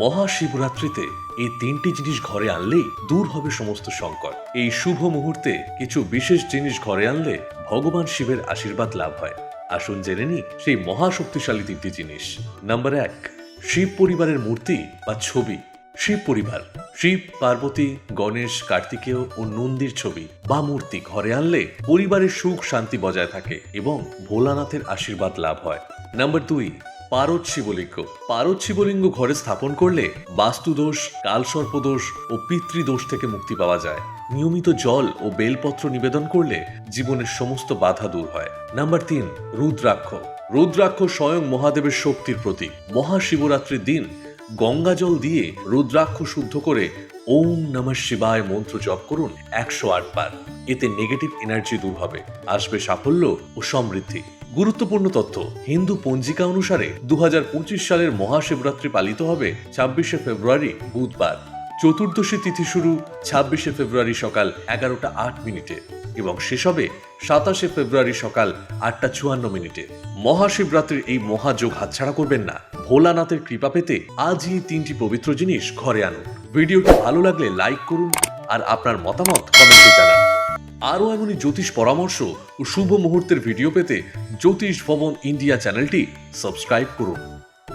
মহাশিবরাত্রিতে এই তিনটি জিনিস ঘরে আনলেই দূর হবে সমস্ত সংকট। এই শুভ মুহূর্তে কিছু বিশেষ জিনিস ঘরে আনলে ভগবান শিবের আশীর্বাদ লাভ হয়। আসুন জেনে নিই সেই মহাশক্তিশালী তিনটি জিনিস। নাম্বার 1, শিব পরিবারের মূর্তি বা ছবি। শিব পরিবার, শিব, পার্বতী, গণেশ, কার্তিকেয় ও নন্দীর ছবি বা মূর্তি ঘরে আনলে পরিবারের সুখ শান্তি বজায় থাকে এবং ভোলানাথের আশীর্বাদ লাভ হয়। নাম্বার 2, পারদ শিবলিঙ্গ। পারদ শিবলিঙ্গ ঘরে স্থাপন করলে বাস্তুদোষ, কালসর্পদোষ ও পিতৃদোষ থেকে মুক্তি পাওয়া যায়। নিয়মিত জল ও বেলপত্র নিবেদন করলে জীবনের সমস্ত বাধা দূর হয়। নাম্বার 3, রুদ্রাক্ষ। রুদ্রাক্ষ স্বয়ং মহাদেবের শক্তির প্রতীক। মহাশিবরাত্রির দিন গঙ্গা জল দিয়ে রুদ্রাক্ষ শুদ্ধ করে ওম নমঃ শিবায় মন্ত্র জপ করুন 108 বার। এতে নেগেটিভ এনার্জি দূর হবে, আসবে সাফল্য ও সমৃদ্ধি। গুরুত্বপূর্ণ তথ্য, হিন্দু পঞ্জিকা অনুসারে 2025 সালের মহাশিবরাত্রি পালিত হবে 26শে ফেব্রুয়ারি বুধবার। চতুর্দশী তিথি শুরু 26শে ফেব্রুয়ারি সকাল 11:08 এবং শেষ হবে 27শে ফেব্রুয়ারি সকাল 8:54। মহাশিবরাত্রির এই মহাযোগ হাতছাড়া করবেন না। ভোলানাথের কৃপা পেতে আজই 3টি পবিত্র জিনিস ঘরে আনুন। ভিডিওটি ভালো লাগলে লাইক করুন আর আপনার মতামত কমেন্টে জানান। আরও এমনই জ্যোতিষ পরামর্শ ও শুভ মুহূর্তের ভিডিও পেতে জ্যোতিষ ভবন ইন্ডিয়া চ্যানেলটি সাবস্ক্রাইব করুন।